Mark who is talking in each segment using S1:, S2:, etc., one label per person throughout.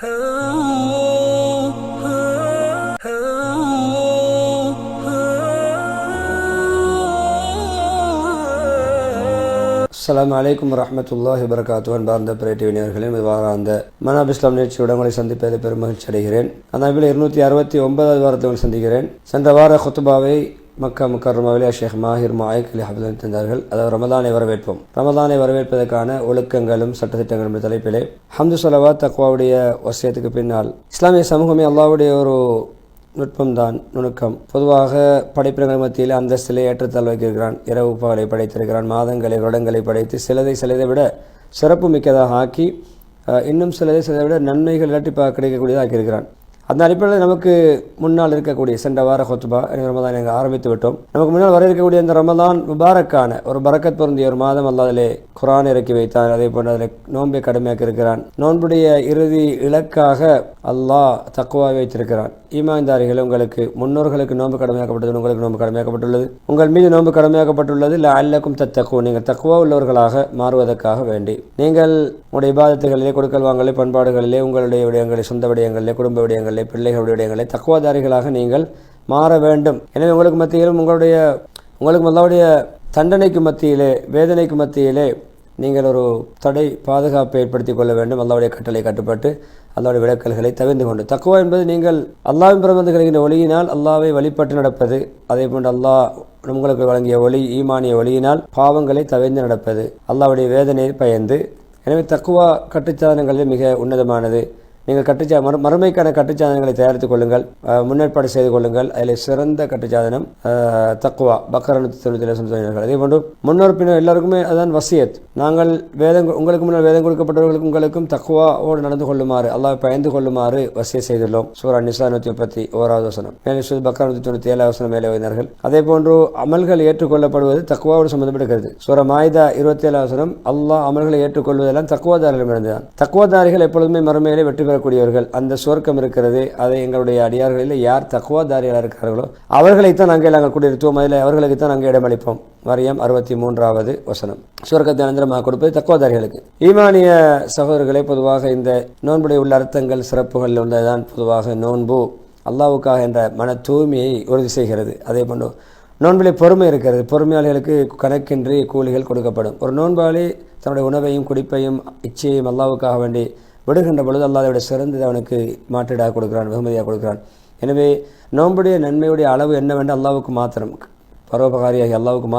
S1: அஸ்ஸலாமு அலைக்கும் வரஹ்மத்துல்லாஹி வபரகாத்துஹு. அன்பார்ந்த பிரேட்டிவினியர்களே, அந்த மனாப் இஸ்லாம் நிகழ்ச்சியுடன் உங்களை சந்திப்பதை பெரும் மகிழ்ச்சி அடைகிறேன். அந்த அமைப்பில் 269வது வாரத்தை உங்களை சந்திக்கிறேன். சென்ற வார குத்துபாவை மக்கா முக்கர்ரமாவிலே ஷேக் மாஹிர் மாயிக் அலி ஹஃபிதன் தந்தார்கள். அதாவது ரமதானை வரவேற்போம். ரமதானை வரவேற்பதற்கான ஒழுக்கங்களும் சட்டத்திட்டங்களும் என்ற தலைப்பிலே ஹம்து ஸலவாத் தக்வாவுடைய வசியத்துக்கு பின்னால் இஸ்லாமிய சமூகமே அல்லாஹ்வுடைய ஒரு நுட்பம்தான் நுணுக்கம். பொதுவாக படைப்பினங்கள் மத்தியில் அந்தஸ்திலே ஏற்றத்தால் வைக்கிறான். இரவு பகலை படைத்திருக்கிறான், மாதங்களை வருடங்களை படைத்து சிலதை விட சிறப்பு மிக்கதாக ஆக்கி இன்னும் சிலதை விட நன்மைகள் இரட்டிப்பாக கிடைக்கக்கூடியதாக ஆக்கியிருக்கிறான். அந்த அடிப்படையில் நமக்கு முன்னால் இருக்கக்கூடிய சென்ற வார ஹுத்பா ரமதான் நாங்கள் ஆரம்பித்து விட்டோம். நமக்கு முன்னால் வர இருக்கக்கூடிய இந்த ரமதான் முபாரக்கான ஒரு பரக்கத் பொருந்திய ஒரு மாதம். அல்லாஹ் அதிலே குர்ஆன் இறக்கி வைத்தான். அதே போன்று அதில் நோன்பை கடுமையாக்கி இருக்கிறான். நோன்புடைய இறுதி இலக்காக அல்லாஹ் தக்வாவை வைத்திருக்கிறான். ஈமான்தாரிகள், உங்களுக்கு முன்னோர்களுக்கு நோன்பு கடமையாக்கப்பட்டது, உங்களுக்கு நோன்பு கடமையாக்கப்பட்டுள்ளது, உங்கள் மீது நோன்பு கடமையாக்கப்பட்டுள்ளது. லஅல்லக்கும் தத்தக்கூன், நீங்கள் தக்வா உள்ளவர்களாக மாறுவதற்காக வேண்டி நீங்கள் உங்களுடைய இபாதத்துகளிலே, கொடுக்கல் வாங்கலே, பண்பாடுகளிலே, உங்களுடைய விடயங்களை, சொந்த விடயங்களிலே, குடும்ப விடயங்களிலே, பிள்ளைகளுடைய விடயங்களை தக்வாதாரிகளாக நீங்கள் மாற வேண்டும். எனவே உங்களுக்கு மத்தியிலும் உங்களுக்கு அல்லாஹ்வுடைய தண்டனைக்கு மத்தியிலே, வேதனைக்கு மத்தியிலே நீங்கள் ஒரு தடை பாதுகாப்பை ஏற்படுத்திக் கொள்ள வேண்டும். அல்லாஹ்வுடைய கட்டளை கட்டுப்பட்டு அல்லாஹ்வுடைய விளக்கல்களை தவிர்த்து கொண்டு. தக்வா என்பது நீங்கள் அல்லாஹ்வின் பிரபந்து கிடைக்கின்ற ஒளியினால் அல்லாஹ்வை வழிபட்டு நடப்பது. அதே போன்று அல்லாஹ் உங்களுக்கு வழங்கிய ஒளி, ஈமானிய ஒளியினால் பாவங்களை தவிர்த்து நடப்பது, அல்லாஹ்வுடைய வேதனையை பயந்து. எனவே தக்வா கட்டுச்சாதனங்களில் மிக உன்னதமானது. நீங்கள் மறுமைக்கான கட்டுச்சாதனங்களை தயாரித்துக் கொள்ளுங்கள், முன்னேற்பாடு செய்து கொள்ளுங்கள். அதில் சிறந்த கட்டுச்சாதனம் தக்வா. பக்கரா 197 சொல்கிறார்கள். அதே போன்று முன்னோர் பின்னர் எல்லாருக்குமே அதான் வசியத். நாங்கள் உங்களுக்கு முன்னால் வேதம் கொடுக்கப்பட்டவர்களுக்கும் உங்களுக்கும் தக்வாவோடு நடந்து கொள்ளுமாறு, அல்லாஹ் பயந்து கொள்ளுமாறு வசிய செய்துள்ளோம். சூரா நிசா 131வது வசனம், மேலே பக்கரா 197 வசனம் மேலே வைத்தார்கள். அதே போன்று அமல்கள் ஏற்றுக்கொள்ளப்படுவது தக்வாவோடு சம்பந்தப்பட்டிருக்கிறது. சூரா மாயிதா 27 வசனம், அல்லாஹ் அமல்களை ஏற்றுக்கொள்வதெல்லாம் தக்வாதாரிகளிடமிருந்துதான். தக்வாதாரிகள் எப்பொழுதுமே மறுமையிலே வெற்றி கூடியவர்கள். அந்த சுவர்க்கம் இருக்கிறது, அதை எங்களுடைய அடியார்களில் யார் தக்வாதாரிகளாக இருக்கிறார்களோ அவர்களைத்தான் நாங்கள் குடியிருத்துவோம். அதில் அவர்களுக்குத்தான் நாங்கள் இடமளிப்போம். மரியம் 63வது வசனம். சுவர்க்கத்தை அனந்தரமாக கொடுப்பது தக்வாதாரிகளுக்கு. ஈமானிய சகோதரர்களே, பொதுவாக இந்த நோன்புடைய உள்ள அர்த்தங்கள், சிறப்புகள் உள்ளதான். பொதுவாக நோன்பு அல்லாஹ்வுக்காக என்ற மன தூய்மையை உறுதி செய்கிறது. அதே போன்று நோன்பிலே பொறுமை இருக்கிறது. பொறுமையாளிகளுக்கு கணக்கின்றி கூலிகள் கொடுக்கப்படும். ஒரு நோன்பாளி தன்னுடைய உணவையும் குடிப்பையும் இச்சையையும் அல்லாஹ்வுக்காக வேண்டி விடுகின்ற பொழுது அல்லாஹ் விட சிறந்தது அவனுக்கு மாற்றீடாக கொடுக்கிறான், வெகுமதியாக கொடுக்கிறான். எனவே நோன்புடைய நன்மையுடைய அளவு என்னவென்று அல்லாஹ்வுக்கு மாத்திரம், பரோபகாரியாகி அல்லாஹ்வுக்கு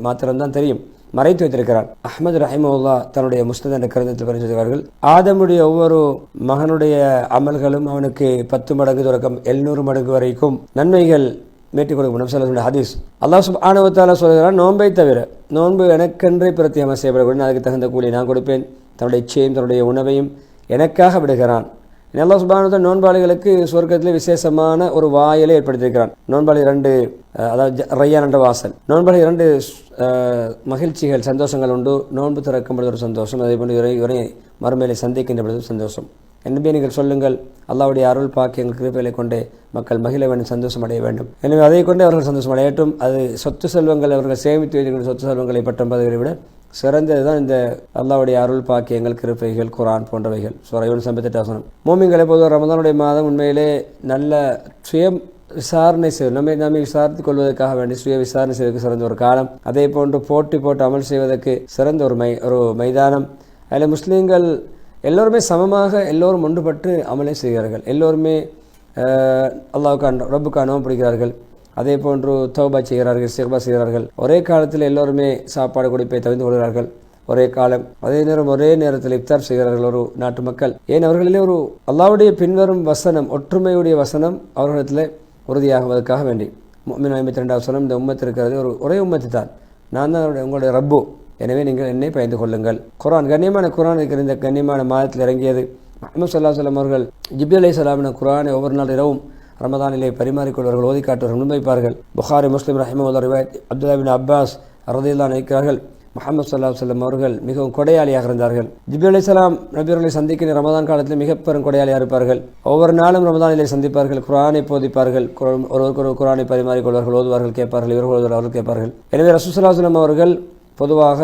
S1: மாத்திரம்தான் தெரியும், மறைத்து வைத்திருக்கிறான். அஹ்மது ரஹிமஹுல்லா தன்னுடைய முஸ்னத் என்ற கிரந்தத்தில் பதிவு ஆதமுடைய ஒவ்வொரு மகனுடைய அமல்களும் அவனுக்கு 10 மடங்கு தொடக்கம் 700 மடங்கு வரைக்கும் நன்மைகள் மேட்டி கொடுக்கும். ஹதீஸ். அல்லாஹ் சுப்ஹானஹு வ தஆலா சொல்கிறான், நோன்பை தவிர, நோன்பு எனக்கென்றே பிரத்தியமாக செய்யப்படக்கூடிய, அதுக்கு தகுந்த கூலி நான் கொடுப்பேன். தன்னுடைய இச்சையும் தன்னுடைய உணவையும் எனக்காக விடுகிறான். அல்லாஹ் சுப்ஹானஹு வ தஆலா நோன்பாளிகளுக்கு சொர்க்கத்திலே விசேஷமான ஒரு வாயிலை ஏற்படுத்தியிருக்கிறான். நோன்பாளி 2, அதாவது ரய்யான் என்ற வாசல். நோன்பாளி 2 மகிழ்ச்சிகள், சந்தோஷங்கள் உண்டு. நோன்பு திறக்கும் பொழுது ஒரு சந்தோஷம், அதே போன்று இவரை மறுமையிலே சந்திக்கின்ற பொழுது சந்தோஷம். என்பதை நீங்கள் சொல்லுங்கள், அல்லாஹ்வுடைய அருள் பாக்கியங்கள் கிருபைகளை கொண்டே மக்கள் மகிழ வேண்டும், சந்தோஷம் அடைய வேண்டும். எனவே அதை கொண்டே அவர்கள் சந்தோஷம் அடையட்டும். அது சொத்து செல்வங்கள், அவர்கள் சேமித்து வைத்திருக்கிற சொத்து செல்வங்களை பட்டம் பதவிகளை விட சிறந்தது தான் இந்த அல்லாஹ்வுடைய அருள் பாக்கியங்கள், கிருபைகள், குர்ஆன் போன்றவைகள். சூரா யூனுஸ் 58 வசனம். மூமின்களை பொதுவாக ரமதானுடைய மாதம் உண்மையிலே நல்ல சுய விசாரணை செய்வது, நம்மை விசாரித்துக் கொள்வதற்காக வேண்டி சுய விசாரணை செய்வதற்கு சிறந்த ஒரு காலம். அதே போன்று போட்டு அமல் செய்வதற்கு சிறந்த ஒரு மைதானம். அதில் முஸ்லீம்கள் எல்லோருமே சமமாக எல்லோரும் ஒன்றுபட்டு அமலை செய்கிறார்கள். எல்லோருமே ரப்புக்காக நோன்பு பிடிக்கிறார்கள். அதே போன்று தௌபா செய்கிறார்கள், இஸ்திக்பா செய்கிறார்கள். ஒரே காலத்தில் எல்லோருமே சாப்பாடு குடிப்பை தவிர்த்து கொள்கிறார்கள். ஒரே காலம், அதே நேரம் ஒரே நேரத்தில் இஃப்தார் செய்கிறார்கள் ஒரு நாட்டு மக்கள். ஏன் அவர்களிலே ஒரு அல்லாஹ்வுடைய பின்வரும் வசனம், ஒற்றுமையுடைய வசனம் அவர்களிடத்தில் உறுதியாகுவதற்காக வேண்டி. முஃமின் 52வது வசனம், இந்த உம்மத்து இருக்கிறது ஒரே உம்மத்து தான், நான் தான் உங்களுடைய ரப்பு, எனவே நீங்கள் என்னை பயந்து கொள்ளுங்கள். குர்ஆன், கண்ணியமான குர்ஆன் இருக்கிற இந்த கண்ணியமான மாதத்தில் இறங்கியது. முஹம்மது ஸல்லல்லாஹு அலைஹி வஸல்லம் அவர்கள் ஜிப்ரீல் அலைஹிஸ்ஸலாம் குர்ஆனை ஒவ்வொரு நாள் இரவும் ரமதானிலே பரிமாறிக்கொள்வார்கள், ஓதி காட்டுவார்கள், முன்வைப்பார்கள். புகாரி, முஸ்லிம் ரஹிமஹுல்லாஹ் ரிவாயத். அப்துல்லாஹ் இப்னு அப்பாஸ் ரலியல்லாஹு அன்ஹு இருக்கிறார்கள், முஹம்மது ஸல்லல்லாஹு அலைஹி வஸல்லம் அவர்கள் மிகவும் கொடையாளியாக இருந்தார்கள். ஜிப்ரீல் அலைஹிஸ்ஸலாம் நபியர்களை சந்திக்கிற ரமதான் காலத்தில் மிக பெரும் கொடையாளியாக இருப்பார்கள். ஒவ்வொரு நாளும் ரமதானிலே சந்திப்பார்கள், குர்ஆனை போதிப்பார்கள், ஒருவருக்கு குர்ஆனை பரிமாறிக்கொள்வார்கள், ஓதுவார்கள், கேட்பார்கள், இவர்கள் அவர்கள் கேட்பார்கள். எனவே ரசூலுல்லாஹி ஸல்லல்லாஹு அலைஹி வஸல்லம் அவர்கள் பொதுவாக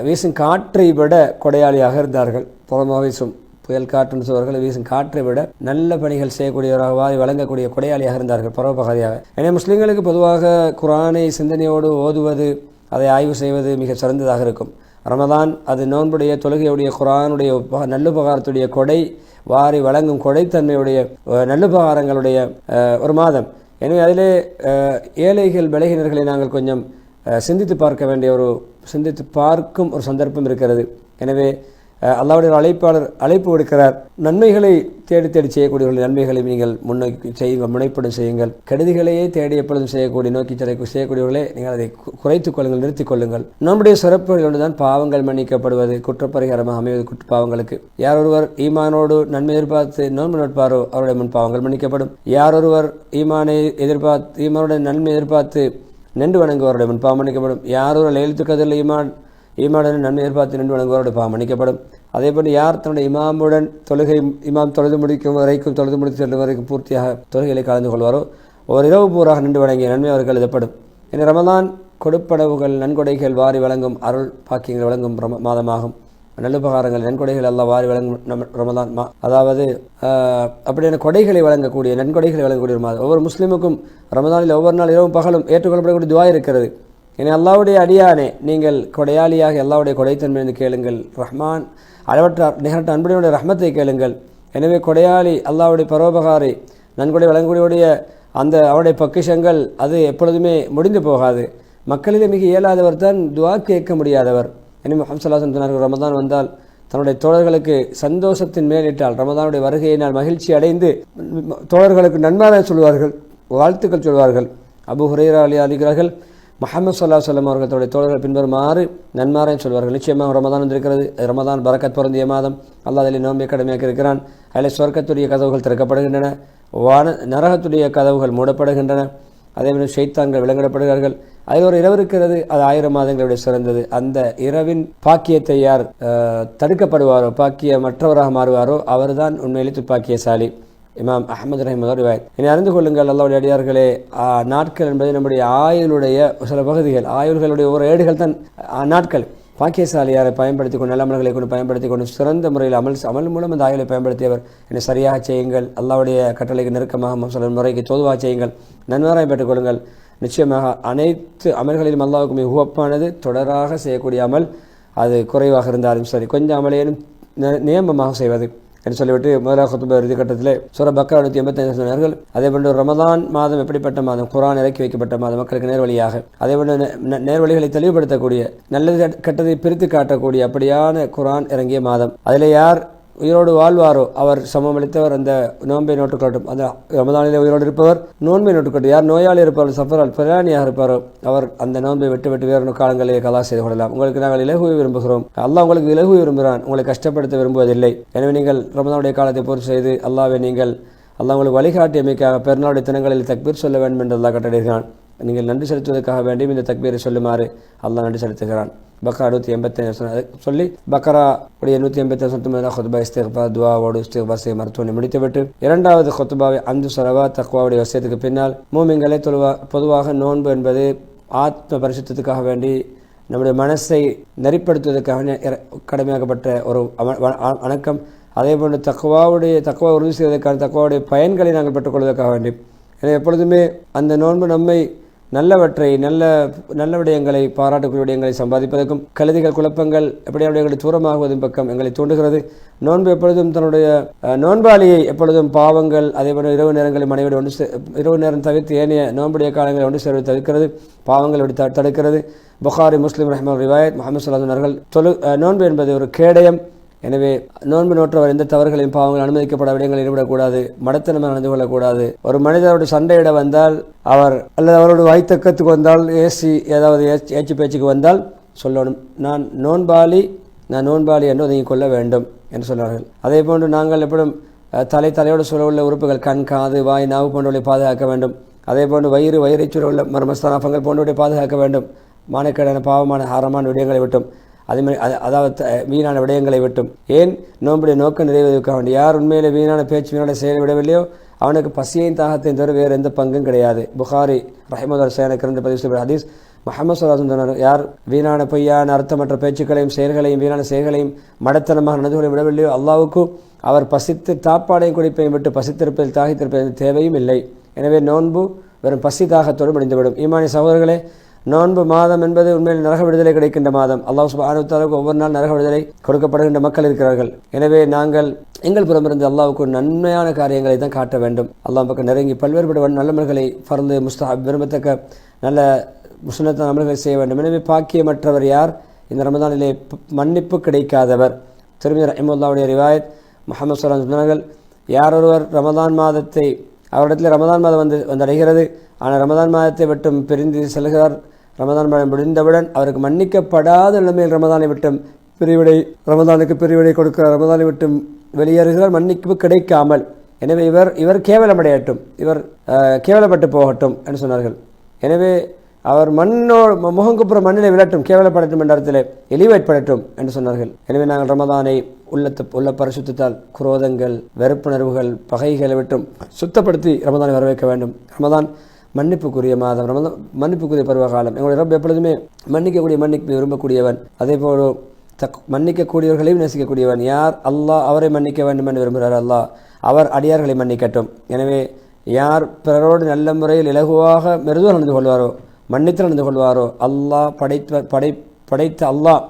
S1: வீசும் காற்றை விட கொடையாளியாக இருந்தார்கள். புறமாக வீசும் புயல் காற்றுன்னு சொல்வார்கள், வீசும் காற்றை விட நல்ல பணிகள் செய்யக்கூடியவராக வாரி வழங்கக்கூடிய கொடையாளியாக இருந்தார்கள் பரோபகாரியாக. எனவே முஸ்லிம்களுக்கு பொதுவாக குர்ஆனை சிந்தனையோடு ஓதுவது, அதை ஆய்வு செய்வது மிக சிறந்ததாக இருக்கும். ரமதான் அது நோன்புடைய, தொழுகையுடைய, குர்ஆனுடைய நல்லுபகாரத்துடைய கொடை, வாரி வழங்கும் கொடைத்தன்மையுடைய நல்லுபகாரங்களுடைய ஒரு மாதம். எனவே அதிலே ஏழைகள் பலகீனர்களை நாங்கள் கொஞ்சம் சிந்தித்து பார்க்கும் ஒரு சந்தர்ப்பம் இருக்கிறது. எனவே அல்லாஹ்வுடைய அழைப்பு விடுக்கிறார், நன்மைகளை தேடி செய்யக்கூடியவர்கள் நன்மைகளை நீங்கள் முன்னோக்கி செய்யுங்கள், முனைப்புடன் செய்யுங்கள். கெடுதிகளையே தேடி எப்பொழுதும் செய்யக்கூடியவர்களே நீங்கள் அதை குறைத்துக் கொள்ளுங்கள், நிறுத்திக் கொள்ளுங்கள். நம்முடைய சிறப்புகள் ஒன்றுதான் பாவங்கள் மன்னிக்கப்படுவது, குற்றப்பரிகாரமாக அமைவது பாவங்களுக்கு. யார் ஒருவர் ஈமானோடு நன்மை எதிர்பார்த்து நோன்பு நோட்பாரோ அவருடைய முன் பாவங்கள் மன்னிக்கப்படும். யார் ஒருவர் ஈமானுடைய நன்மை எதிர்பார்த்து நின்று வணங்குவருடைய முன் பாவம் மன்னிக்கப்படும். யார் ஒரு லைலத்துல் ஈமானுடன் நன்மை எதிர்பார்த்து நின்று வணங்குவருடைய பாவம் மன்னிக்கப்படும். அதேபோல் யார் தன்னுடைய இமாம் தொழுது முடிக்கும் வரைக்கும் செல்லும் வரைக்கும் பூர்த்தியாக தொழுகைகளை கலந்து கொள்வாரோ ஒரு இரவு பூராக நின்று வணங்கிய நன்மை அவர்கள் எழுதப்படும். இனி ரமதான் கொடுப்பனவுகள், நன்கொடைகள் வாரி வழங்கும், அருள் பாக்கியங்கள் வழங்கும் மாதமாகும். நல்லுபகாரங்கள், நன்கொடைகள் எல்லாம் வாரி வழங்கும் ரமதான். அதாவது அப்படியான கொடைகளை வழங்கக்கூடிய, நன்கொடைகளை வழங்கக்கூடிய ஒரு மாதம். ஒவ்வொரு முஸ்லீமுக்கும் ரமதானில் ஒவ்வொரு நாள் இரவும் பகலும் ஏற்றுக்கொள்ளப்படக்கூடிய துஆ இருக்கிறது. இனி அல்லாஹ்வுடைய அடியானே, நீங்கள் கொடையாளியாக அல்லாஹ்வுடைய கொடைத்தன்மை கேளுங்கள். ரஹ்மான் அளவற்ற நிகரற்ற அன்புடைய ரஹ்மத்தை கேளுங்கள். எனவே கொடையாளி, அல்லாஹ்வுடைய பரோபகாரி, நன்கொடை வழங்கக்கூடிய அந்த அவருடைய பொக்கிஷங்கள் அது எப்பொழுதுமே முடிந்து போகாது. மக்களிலே மிக இயலாதவர் தான் துஆ கேட்க முடியாதவர். எனவே முஹம்மது ஸல்லல்லாஹு அலைஹி வஸல்லம் ரமதான் வந்தால் தன்னுடைய தோழர்களுக்கு சந்தோஷத்தின் மேலிட்டால், ரமதானுடைய வருகையினால் மகிழ்ச்சி அடைந்து தோழர்களுக்கு நன்மாராயம் சொல்வார்கள், வாழ்த்துக்கள் சொல்வார்கள். அபூ ஹுரைரா அறிகிறார்கள், முஹம்மது ஸல்லல்லாஹு அலைஹி வஸல்லம் அவர்கள் தன்னுடைய தோழர்கள் பின்வருமாறு நன்மாராயம் சொல்வார்கள். நிச்சயமாக ரமதான் வந்திருக்கிறது, ரமதான் பரக்கத் பொருந்திய மாதம், அல்லாஹ் அதில் நோன்பை கடமையாக்கி இருக்கிறான். அதில் சொர்க்கத்துடைய கதவுகள் திறக்கப்படுகின்றன, நரகத்துடைய கதவுகள் மூடப்படுகின்றன. அதேபோல் ஷைத்தான்கள் விலங்கிடப்படுகிறார்கள். அதில் ஒரு இரவு இருக்கிறது, அது 1000 மாதங்களுடைய சிறந்தது. அந்த இரவின் பாக்கியத்தை யார் தடுக்கப்படுவாரோ, பாக்கியமற்றவராக மாறுவாரோ அவர்தான் உண்மையிலே துப்பாக்கியசாலி. இமாம் அஹ்மது ரஹிமஹுல்லாஹ் ரிவாயத். இனி அறிந்து கொள்ளுங்கள் அல்லாஹ்வுடைய அடியார்களே, நாட்கள் என்பது நம்முடைய ஆயுளுடைய சில பகுதிகள், ஆயுள்களுடைய ஒரு ஏடுகள் தான் நாட்கள். பாக்கியசாலியாரை பயன்படுத்தி கொண்டு, நல்ல அமல்களை கொண்டு பயன்படுத்தி கொண்டு சிறந்த முறையில் அமல் மூலம் அந்த ஆயுளை பயன்படுத்தியவர். என்னை சரியாக செய்யுங்கள், அல்லாஹ்வுடைய கட்டளைக்கு நெருக்கமாக சொல்ல முறைக்கு தோதுவாக செய்யுங்கள், நன்மாராயம் பெற்றுக் கொள்ளுங்கள். நிச்சயமாக அனைத்து அமல்களிலும் அல்லாஹ்வுக்கு மிக உகப்பானது தொடராக செய்யக்கூடிய அமல். அது குறைவாக இருந்தாலும் சரி, கொஞ்சம் அமலேனும் நியமமாக செய்வது என்று சொல்லிவிட்டு முதலாக குத்துபா இறுதி கட்டத்திலே சூரா பக்ரா 185 சொன்னார்கள். அதேபோன்று ரமதான் மாதம் எப்படிப்பட்ட மாதம்? குர்ஆன் இறக்கி வைக்கப்பட்ட மாதம், மக்களுக்கு நேர்வழியாக. அதேபோன்று நேர்வழிகளை தெளிவுபடுத்தக்கூடிய, நல்லது கெட்டதை பிரித்து காட்டக்கூடிய அப்படியான குர்ஆன் இறங்கிய மாதம். அதில் யார் உயிரோடு வாழ்வாரோ அவர் சமமளித்தவர், அந்த நோன்பை நோட்டுக்கட்டும். அந்த ரமதானிலே உயிரோடு இருப்பவர் நோன்பை நோட்டுக்கட்டும். யார் நோயாளி இருப்பவர், சஃபரால் பிரயாணியாக இருப்பாரோ அவர் அந்த நோன்பை விட்டு வேறு காலங்களிலே கலா செய்து கொள்ளலாம். உங்களுக்கு நாங்கள் இலகுவை விரும்புகிறோம், அல்லாஹ் உங்களுக்கு இலகுவை விரும்புகிறான், உங்களை கஷ்டப்படுத்த விரும்புவதில்லை. எனவே நீங்கள் ரமதானுடைய காலத்தை பூர்த்தி செய்து அல்லாஹ்வை அல்லாஹ் உங்களுக்கு வழிகாட்டியமைக்காக பெருநாளுடைய தினங்களில் தக்பீர் சொல்ல வேண்டும் என்று அல்லாஹ் கட்டளையிடுகிறான். நீங்கள் நன்றி செலுத்துவதற்காக வேண்டியும் இந்த தக்பீரை சொல்லுமாறு அல்லாஹ் நன்றி செலுத்துகிறான். பக்ரா 185 சொல்லி பக்ரா 185 ஹுத்பா இஸ்திக்பார் துஆவோடு இஸ்திக்பார் செய்ய மருத்துவனை முடித்துவிட்டு இரண்டாவது ஹுத்பாவை அம்து ஸலவாத் தக்வாவுடைய வசியத்துக்கு பின்னால் மூமின்களை பொதுவாக நோன்பு என்பது ஆத்ம பரிசுத்தத்துக்காக வேண்டி நம்முடைய மனசை நெறிப்படுத்துவதற்காக கடமையாக்கப்பட்ட ஒரு வணக்கம். அதேபோன்று தக்வா உறுதி செய்வதற்கான தக்வாவுடைய பயன்களை நாங்கள் பெற்றுக்கொள்வதற்காக வேண்டி. எனவே எப்பொழுதுமே அந்த நோன்பு நம்மை நல்லவற்றை நல்ல விடயங்களை, பாராட்டக்கூடிய விடயங்களை சம்பாதிப்பதற்கும், கழுதிகள் குழப்பங்கள் எப்படியான விடயங்களை தூரமாகுவதும் பக்கம் எங்களை தூண்டுகிறது. நோன்பு எப்பொழுதும் தன்னுடைய நோன்பாளியை எப்பொழுதும் பாவங்கள், அதேபோல இரவு நேரங்களை மனைவியோடு இரவு நேரம் தவிர்த்து ஏனைய நோன்புடைய காலங்களை ஒன்று சேர்வது தவிர்க்கிறது, பாவங்கள் தடுக்கிறது. புகாரி, முஸ்லிம் ரஹ்மத்துல்லாஹி ரிவாயத். முஹம்மது ஸல்லல்லாஹு அலைஹி வஸல்லம் நோன்பு என்பது ஒரு கேடயம். எனவே நோன்பு நோற்றவர் எந்த தவறுகளையும் பாவங்கள் அனுமதிக்கப்பட விடயங்கள் ஈடுபடக்கூடாது, மடத்தனமாக நடந்து கொள்ளக்கூடாது. ஒரு மனிதரோடு சண்டையிட வந்தால் அல்லது அவரோடு வாய்த்தக்கத்துக்கு வந்தால், ஏதாவது ஏச்சு பேச்சுக்கு வந்தால் சொல்லணும், நான் நோன்பாளி என்று ஒதுங்கிக் கொள்ள வேண்டும் என்று சொன்னார்கள். அதே போன்று நாங்கள் எப்படும் தலையோடு சொல்ல உள்ள உறுப்புகள், கண், காது, வாய், நாவு போன்றவற்றை பாதுகாக்க வேண்டும். அதே போன்று வயிறை சுர உள்ள மர்மஸ்தானங்கள் போன்றவற்றை பாதுகாக்க வேண்டும். மானக்கேடான பாவமான ஹாரமான விடயங்களை விட்டும், அதேமாதிரி அதாவது வீணான விடயங்களை விட்டும். ஏன்? நோன்புடைய நோக்கம் நிறைவேறுவதற்காக வேண்டி. யார் உண்மையிலே வீணான பேச்சு, வீணான செயல் விடவில்லையோ அவனுக்கு பசியையும் தாகத்தையும் தவிர வேறு எந்த பங்கும் கிடையாது. புகாரி ரஹிமத்துல்லாஹி சேனக்கிரந்த பதிவு செய்யப்பட்ட ஹதீஸ். முஹம்மது ஸல்லல்லாஹு அலைஹி வஸல்லம் யார் வீணான பொய்யான அர்த்தமற்ற பேச்சுக்களையும் வீணான செயல்களையும் மடத்தனமாக நடந்து கொள்ள விடவில்லையோ அல்லாஹ்வுக்கு அவர் பசித்து தாப்பாடையும் குடிப்பையும் விட்டு பசித்திருப்பதில் தாகித்திருப்பதில் தேவையும் இல்லை. எனவே நோன்பு வெறும் பசி தாகத்தோடு முடிந்துவிடும். ஈமானிய சகோதரர்களே, நோன்பு மாதம் என்பது உண்மையில் நரக விடுதலை கிடைக்கின்ற மாதம். அல்லாஹ் சுப்ஹானஹு வ தஆலாவுக்கு ஒவ்வொரு நாள் நரக விடுதலை கொடுக்கப்படுகின்ற மக்கள் இருக்கிறார்கள். எனவே நாங்கள் எங்கள் புறமிருந்து அல்லாஹ்வுக்கு நன்மையான காரியங்களை தான் காட்ட வேண்டும். அல்லாஹ் பக்கம் நெருங்கி பல்வேறுபட்ட நல்லமல்களை ஃபர்து முஸ்தஹப் விரும்பத்தக்க நல்ல சுன்னத்தான அமல்களை செய்ய வேண்டும். எனவே பாக்கியமற்றவர் யார்? இந்த ரமதானிலே மன்னிப்பு கிடைக்காதவர். திருமதி ரஹிமத்துல்லாஹுடைய ரிவாயத் முஹம்மது ஸல்லல்லாஹு அலைஹி வஸல்லம் யார் ஒருவர் ரமதான் மாதத்தை அவரிடத்தில் ரமதான் மாதம் வந்தடைகிறது, ஆனால் ரமதான் மாதத்தை விட்டும் பிரிந்து செல்கிறார், ரமதான் மாதம் முடிந்தவுடன் அவருக்கு மன்னிக்கப்படாத நிலைமையில் ரமதானை விட்டும் ரமதானுக்கு பிரிவிடை கொடுக்கிறார், ரமதானை விட்டும் வெளியேறுகிறார் மன்னிப்பு கிடைக்காமல். எனவே இவர் கேவலமடையட்டும், இவர் கேவலப்பட்டு போகட்டும் என்று சொன்னார்கள். எனவே அவர் முகங்குப்புற மண்ணிலே விழட்டும், கேவலப்படட்டும் என்ற இடத்திலே எலிவேற்படட்டும் என்று சொன்னார்கள். எனவே நாங்கள் ரமதானை உள்ள பரிசுத்தால் குரோதங்கள், வெறுப்புணர்வுகள், பகைகளை விட்டும் சுத்தப்படுத்தி ரமதானை வரவேற்க வேண்டும். ரமதான் மன்னிப்புக்குரிய மாதம், ரமதான் மன்னிப்புக்குரிய பருவகாலம். எங்களுடைய ரப் எப்பொழுதுமே மன்னிப்பு விரும்பக்கூடியவன், அதே போல மன்னிக்கக்கூடியவர்களையும் நேசிக்கக்கூடியவன். யார் அல்லாஹ் அவரை மன்னிக்க வேண்டும் என்று விரும்புகிறார், அல்லாஹ் அவர் அடியார்களை மன்னிக்கட்டும். எனவே யார் பிறரோடு நல்ல முறையில் இலகுவாக மெருதுவாக நடந்து கொள்வாரோ, மன்னித்து நடந்து கொள்வாரோ, அல்லாஹ் படைத்த அல்லாஹ்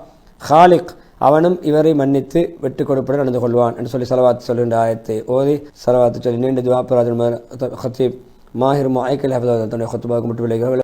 S1: ஹாலிக் அவனும் இவரை மன்னித்து வெட்டு கொடுப்பட நடந்து கொள்வான் என்று சொல்லி ஸலவாத் சொல்கின்ற ஆயத்தை ஓதி ஸலவாத்து சொல்லி நீண்ட துஆ ஹத்தீப் மாஹிர் முஐக்கல் ஹஃபிஸஹு தன்னுடைய ஹுத்பாவுக்கு முற்று விளைகிறார்.